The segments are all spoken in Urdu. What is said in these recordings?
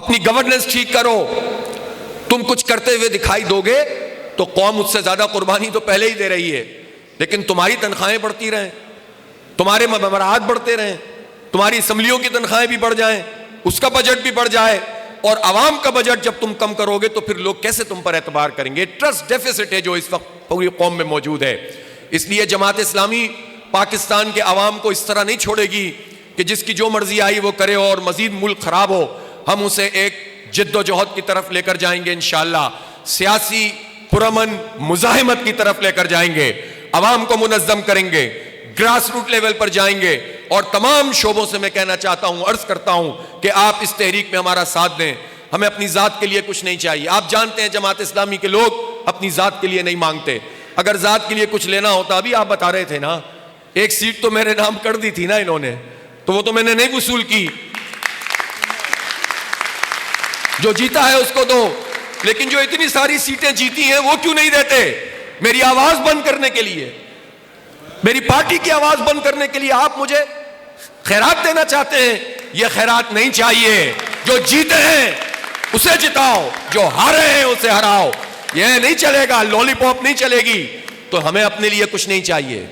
اپنی گورننس ٹھیک کرو. تم کچھ کرتے ہوئے دکھائی دو گے تو قوم اس سے زیادہ قربانی تو پہلے ہی دے رہی ہے. لیکن تمہاری تنخواہیں بڑھتی رہیں, تمہارے مبارات بڑھتے رہیں, تمہاری اسمبلیوں کی تنخواہیں بھی بڑھ جائیں, اس کا بجٹ بھی بڑھ جائے, اور عوام کا بجٹ جب تم کم کرو گے تو پھر لوگ کیسے تم پر اعتبار کریں گے؟ ٹرسٹ ڈیفیسٹ ہے جو اس وقت پوری قوم میں موجود ہے. اس لیے جماعت اسلامی پاکستان کے عوام کو اس طرح نہیں چھوڑے گی کہ جس کی جو مرضی آئی وہ کرے اور مزید ملک خراب ہو. ہم اسے ایک جد و جہد کی طرف لے کر جائیں گے انشاءاللہ, سیاسی پرامن مزاحمت کی طرف لے کر جائیں گے, عوام کو منظم کریں گے, گراس روٹ لیول پر جائیں گے. اور تمام شعبوں سے میں کہنا چاہتا ہوں, عرض کرتا ہوں کہ آپ اس تحریک میں ہمارا ساتھ دیں. ہمیں اپنی ذات کے لیے کچھ نہیں چاہیے. آپ جانتے ہیں جماعت اسلامی کے لوگ اپنی ذات کے لیے نہیں مانگتے. اگر ذات کے لیے کچھ لینا ہوتا, ابھی آپ بتا رہے تھے نا, ایک سیٹ تو میرے نام کر دی تھی نا انہوں نے, تو وہ تو میں نے نہیں وصول کی. جو جیتا ہے اس کو دو, لیکن جو اتنی ساری سیٹیں جیتی ہیں وہ کیوں نہیں دیتے؟ میری آواز بند کرنے کے لیے, میری پارٹی کی آواز بند کرنے کے لیے آپ مجھے خیرات دینا چاہتے ہیں. یہ خیرات نہیں چاہیے. جو جیتے ہیں اسے جتاؤ, جو ہارے ہیں اسے ہراؤ. یہ نہیں چلے گا, لولی پاپ نہیں چلے گی. تو ہمیں اپنے لیے کچھ نہیں چاہیے,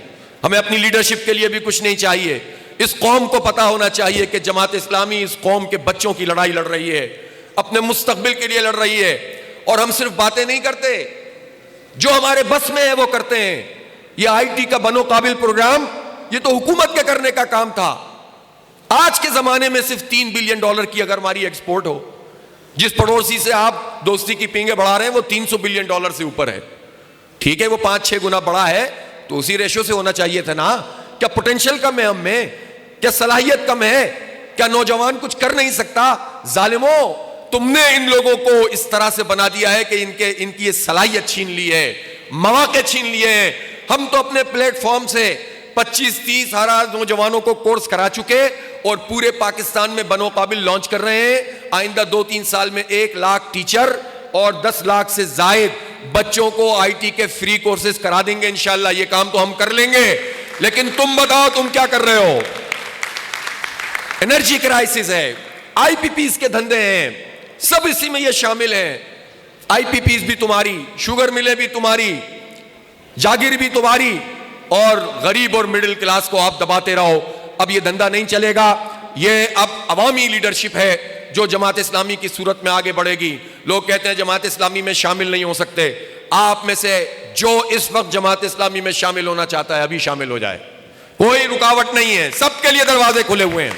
ہمیں اپنی لیڈرشپ کے لیے بھی کچھ نہیں چاہیے. اس قوم کو پتا ہونا چاہیے کہ جماعت اسلامی اس قوم کے بچوں کی لڑائی لڑ رہی ہے, اپنے مستقبل کے لیے لڑ رہی ہے. اور ہم صرف باتیں نہیں کرتے, جو ہمارے بس میں ہے وہ کرتے ہیں. یہ آئی ٹی کا بنو قابل پروگرام, یہ تو حکومت کے کرنے کا کام تھا. آج کے زمانے میں صرف $3 بلین کی اگر ہماری ایکسپورٹ ہو, جس پڑوسی سے آپ دوستی کی پینگیں بڑھا رہے ہیں وہ $300 بلین سے اوپر ہے. ٹھیک ہے وہ 5-6 گنا بڑا ہے تو اسی ریشو سے ہونا چاہیے تھا نا. کیا پوٹینشل کم ہے ہم میں؟ کیا صلاحیت کم ہے؟ کیا نوجوان کچھ کر نہیں سکتا؟ ظالموں, تم نے ان لوگوں کو اس طرح سے بنا دیا ہے کہ ان کی یہ صلاحیت چھین لی ہے, مواقع چھین لیے ہیں. ہم تو اپنے پلیٹ فارم سے 25-30 ہزار نوجوانوں کو کورس کرا چکے اور پورے پاکستان میں بنو قابل لانچ کر رہے ہیں. آئندہ 2-3 سال میں 1 لاکھ ٹیچر اور 10 لاکھ سے زائد بچوں کو آئی ٹی کے فری کورسز کرا دیں گے انشاءاللہ. یہ کام تو ہم کر لیں گے, لیکن تم بتاؤ تم کیا کر رہے ہو؟ انرجی کرائسس ہے, آئی پی پیز کے دھندے ہیں, سب اسی میں یہ شامل ہیں. آئی پی پیز بھی تمہاری, شوگر ملیں بھی تمہاری, جاگیر بھی تمہاری, اور غریب اور مڈل کلاس کو آپ دباتے رہو. اب یہ دھندا نہیں چلے گا. یہ اب عوامی لیڈرشپ ہے جو جماعت اسلامی کی صورت میں آگے بڑھے گی. لوگ کہتے ہیں جماعت اسلامی میں شامل نہیں ہو سکتے. آپ میں سے جو اس وقت جماعت اسلامی میں شامل ہونا چاہتا ہے ابھی شامل ہو جائے, کوئی رکاوٹ نہیں ہے. سب کے لیے دروازے کھلے ہوئے ہیں,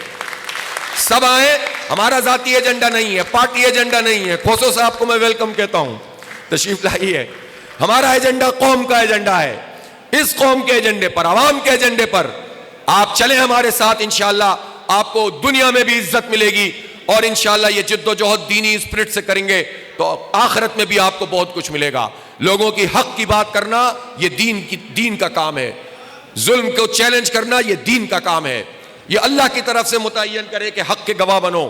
سب آئیں. ہمارا ذاتی ایجنڈا نہیں ہے, پارٹی ایجنڈا نہیں ہے. کھوسو صاحب کو میں ویلکم کہتا ہوں, تشریف لائیے. ہمارا ایجنڈا قوم کا ایجنڈا ہے. اس قوم کے ایجنڈے پر, عوام کے ایجنڈے پر آپ چلیں ہمارے ساتھ. انشاءاللہ آپ کو دنیا میں بھی عزت ملے گی, اور انشاءاللہ یہ جد و جہد دینی اسپرٹ سے کریں گے تو آخرت میں بھی آپ کو بہت کچھ ملے گا. لوگوں کی حق کی بات کرنا یہ دین کا کام ہے. ظلم کو چیلنج کرنا یہ دین کا کام ہے. یہ اللہ کی طرف سے متعین کرے کہ حق کے گواہ بنو.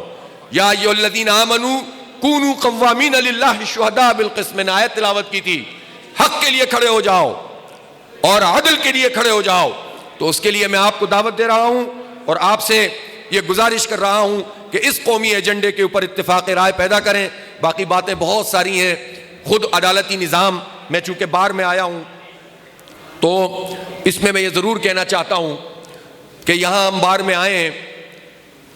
یا ایھا الذین آمنوا کونوا قوامین للہ شہداء بالقسط. میں نے آیت تلاوت کی تھی, حق کے لیے کھڑے ہو جاؤ اور عدل کے لیے کھڑے ہو جاؤ. تو اس کے لیے میں آپ کو دعوت دے رہا ہوں اور آپ سے یہ گزارش کر رہا ہوں کہ اس قومی ایجنڈے کے اوپر اتفاق رائے پیدا کریں. باقی باتیں بہت ساری ہیں. خود عدالتی نظام, میں چونکہ بار میں آیا ہوں تو اس میں یہ ضرور کہنا چاہتا ہوں کہ یہاں ہم بار میں آئے ہیں,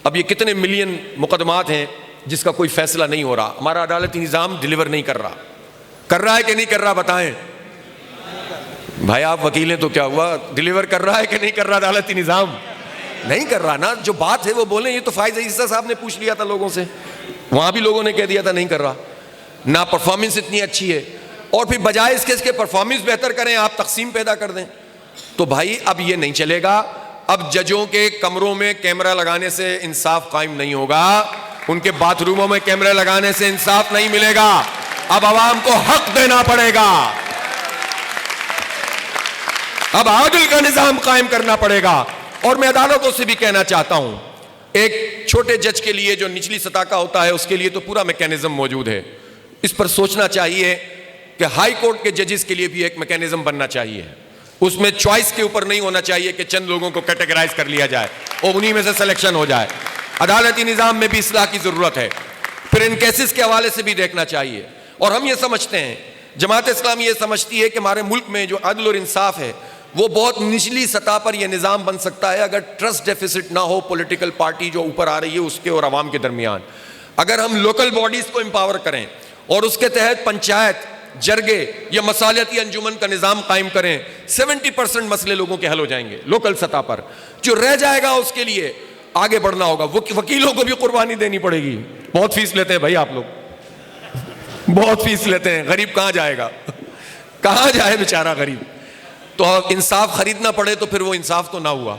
اب یہ کتنے ملین مقدمات ہیں جس کا کوئی فیصلہ نہیں ہو رہا. ہمارا عدالتی نظام ڈیلیور نہیں کر رہا ہے کہ نہیں کر رہا؟ بتائیں بھائی, آپ وکیل ہیں تو کیا ہوا, ڈیلیور کر رہا ہے کہ نہیں کر رہا عدالتی نظام؟ نہیں کر رہا نا. جو بات ہے وہ بولیں. یہ تو فائز عیسیٰ صاحب نے پوچھ لیا تھا لوگوں سے, وہاں بھی لوگوں نے کہہ دیا تھا نہیں کر رہا. نہ پرفارمنس اتنی اچھی ہے, اور پھر بجائے اس کے پرفارمنس بہتر کریں آپ تقسیم پیدا کر دیں. تو بھائی اب یہ نہیں چلے گا. اب ججوں کے کمروں میں کیمرہ لگانے سے انصاف قائم نہیں ہوگا, ان کے باتھ روموں میں کیمرے لگانے سے انصاف نہیں ملے گا. اب عوام کو حق دینا پڑے گا, اب عادل کا نظام قائم کرنا پڑے گا. اور میں عدالتوں سے بھی کہنا چاہتا ہوں, ایک چھوٹے جج کے لیے جو نچلی سطح کا ہوتا ہے اس کے لیے تو پورا میکینزم موجود ہے. اس پر سوچنا چاہیے کہ ہائی کورٹ کے ججز کے لیے بھی ایک میکینزم بننا چاہیے. اس میں چوائس کے اوپر نہیں ہونا چاہیے کہ چند لوگوں کو کیٹیگرائز کر لیا جائے اور انہی میں سے سلیکشن ہو جائے. عدالتی نظام میں بھی اصلاح کی ضرورت ہے. پھر ان کیسز کے حوالے سے بھی دیکھنا چاہیے. اور ہم یہ سمجھتے ہیں, جماعت اسلامی یہ سمجھتی ہے کہ ہمارے ملک میں جو عدل اور انصاف ہے وہ بہت نچلی سطح پر یہ نظام بن سکتا ہے اگر ٹرسٹ ڈیفیسٹ نہ ہو پولیٹیکل پارٹی جو اوپر آ رہی ہے اس کے اور عوام کے درمیان. اگر ہم لوکل باڈیز کو امپاور کریں اور اس کے تحت پنچایت, جرگے یا مصالحتی انجمن کا نظام قائم کریں, 70% مسئلے لوگوں کے حل ہو جائیں گے لوکل سطح پر. جو رہ جائے گا اس کے لیے آگے بڑھنا ہوگا. وکیلوں کو بھی قربانی دینی پڑے گی. بہت فیس لیتے ہیں بھائی آپ لوگ, بہت فیس لیتے ہیں. غریب کہاں جائے گا, کہاں جائے بیچارہ غریب. تو انصاف خریدنا پڑے تو پھر وہ انصاف تو نہ ہوا.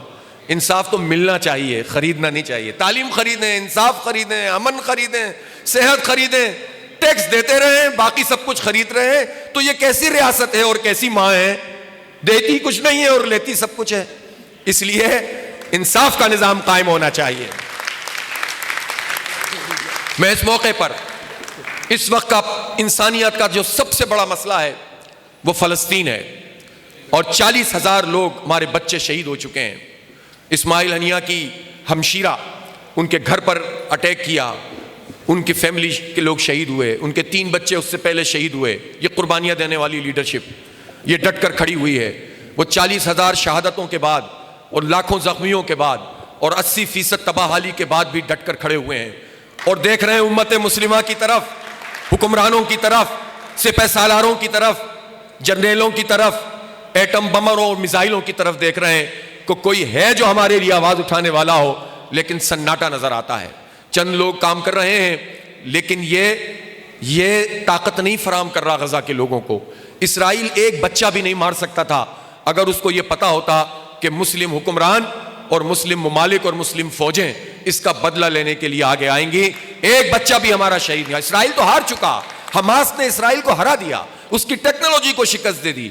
انصاف تو ملنا چاہیے, خریدنا نہیں چاہیے. تعلیم خریدیں, انصاف خریدیں, امن خریدیں, صحت خریدیں, ٹیکس دیتے رہیں, باقی سب کچھ خرید رہے ہیں. تو یہ کیسی ریاست ہے اور کیسی ماں ہے, دیتی کچھ نہیں ہے اور لیتی سب کچھ ہے. اس لیے انصاف کا نظام قائم ہونا چاہیے. میں اس موقع پر اس وقت کا انسانیت کا جو سب سے بڑا مسئلہ ہے وہ فلسطین ہے, اور 40,000 لوگ ہمارے بچے شہید ہو چکے ہیں. اسماعیل ہنیہ کی ہمشیرہ, ان کے گھر پر اٹیک کیا, ان کی فیملی کے لوگ شہید ہوئے, ان کے 3 بچے اس سے پہلے شہید ہوئے. یہ قربانیاں دینے والی لیڈرشپ یہ ڈٹ کر کھڑی ہوئی ہے. وہ 40,000 شہادتوں کے بعد اور لاکھوں زخمیوں کے بعد اور 80% تباہ حالی کے بعد بھی ڈٹ کر کھڑے ہوئے ہیں اور دیکھ رہے ہیں امت مسلمہ کی طرف, حکمرانوں کی طرف, سپہ سالاروں کی طرف, جنریلوں کی طرف, ایٹم بموں اور میزائلوں کی طرف دیکھ رہے ہیں کہ کوئی ہے جو ہمارے لیے آواز اٹھانے والا ہو, لیکن سناٹا نظر آتا ہے. چند لوگ کام کر رہے ہیں لیکن یہ طاقت نہیں فراہم کر رہا غزہ کے لوگوں کو. اسرائیل ایک بچہ بھی نہیں مار سکتا تھا اگر اس کو یہ پتا ہوتا کہ مسلم حکمران اور مسلم ممالک اور مسلم فوجیں اس کا بدلہ لینے کے لیے آگے آئیں گی. ایک بچہ بھی ہمارا شہید نہیں. اسرائیل تو ہار چکا, حماس نے اسرائیل کو ہرا دیا, اس کی ٹیکنالوجی کو شکست دے دی,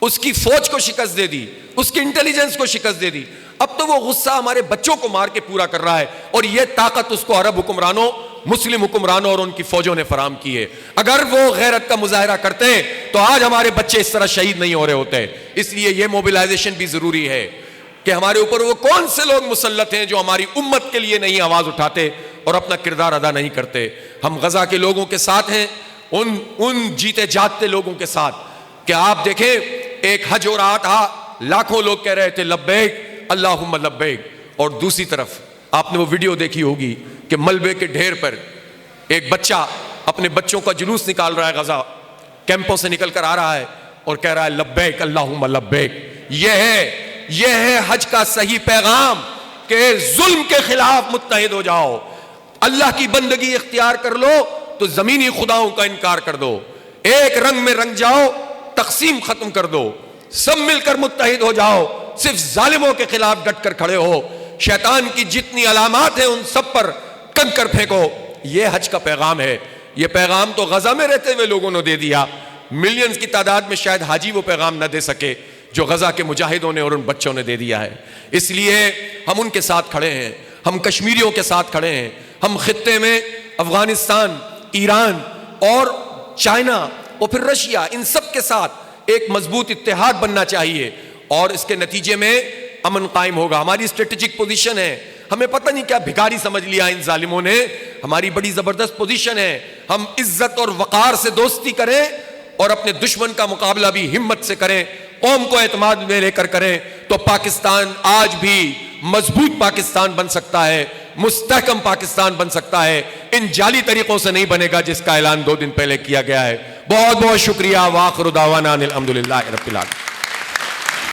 اس کی فوج کو شکست دے دی, اس کی انٹیلیجنس کو شکست دے دی. اب تو وہ غصہ ہمارے بچوں کو مار کے پورا کر رہا ہے, اور یہ طاقت اس کو عرب حکمرانوں, مسلم حکمرانوں اور ان کی فوجوں نے فراہم کی ہے. اگر وہ غیرت کا مظاہرہ کرتے تو آج ہمارے بچے اس طرح شہید نہیں ہو رہے ہوتے. اس لیے یہ موبلائزیشن بھی ضروری ہے کہ ہمارے اوپر وہ کون سے لوگ مسلط ہیں جو ہماری امت کے لیے نہیں آواز اٹھاتے اور اپنا کردار ادا نہیں کرتے. ہم غزہ کے لوگوں کے ساتھ ہیں, ان جیتے جاگتے لوگوں کے ساتھ. کہ آپ دیکھیں ایک حج ہو رہا تھا, لاکھوں لوگ کہہ رہے تھے لبیک اللہم لبیک, اور دوسری طرف آپ نے وہ ویڈیو دیکھی ہوگی کہ ملبے کے ڈھیر پر ایک بچہ اپنے بچوں کا جلوس نکال رہا ہے, غزہ کیمپوں سے نکل کر آ رہا ہے اور کہہ رہا ہے لبیک اللہم لبیک. یہ ہے حج کا صحیح پیغام کہ ظلم کے خلاف متحد ہو جاؤ, اللہ کی بندگی اختیار کر لو تو زمینی خداؤں کا انکار کر دو, ایک رنگ میں رنگ جاؤ, تقسیم ختم کر دو, سب مل کر متحد ہو جاؤ, صرف ظالموں کے خلاف ڈٹ کر کھڑے ہو, شیطان کی جتنی علامات ہیں ان سب پر کنکر پھینکو. یہ حج کا پیغام ہے. یہ پیغام تو غزہ میں رہتے ہوئے لوگوں نے دے دیا, ملینز کی تعداد میں شاید حاجی وہ پیغام نہ دے سکے جو غزہ کے مجاہدوں نے اور ان بچوں نے دے دیا ہے. اس لیے ہم ان کے ساتھ کھڑے ہیں, ہم کشمیریوں کے ساتھ کھڑے ہیں. ہم خطے میں افغانستان, ایران اور چائنا اور پھر رشیا, ان سب کے ساتھ ایک مضبوط اتحاد بننا چاہیے, اور اس کے نتیجے میں امن قائم ہوگا. ہماری اسٹریٹجک پوزیشن ہے, ہمیں پتہ نہیں کیا بھکاری سمجھ لیا ان ظالموں نے, ہماری بڑی زبردست پوزیشن ہے. ہم عزت اور وقار سے دوستی کریں اور اپنے دشمن کا مقابلہ بھی ہمت سے کریں, قوم کو اعتماد میں لے کر کریں, تو پاکستان آج بھی مضبوط پاکستان بن سکتا ہے, مستحکم پاکستان بن سکتا ہے. ان جعلی طریقوں سے نہیں بنے گا جس کا اعلان 2 دن پہلے کیا گیا ہے. بہت بہت شکریہ. وآخر دعوانا الحمدللہ رب العالمین.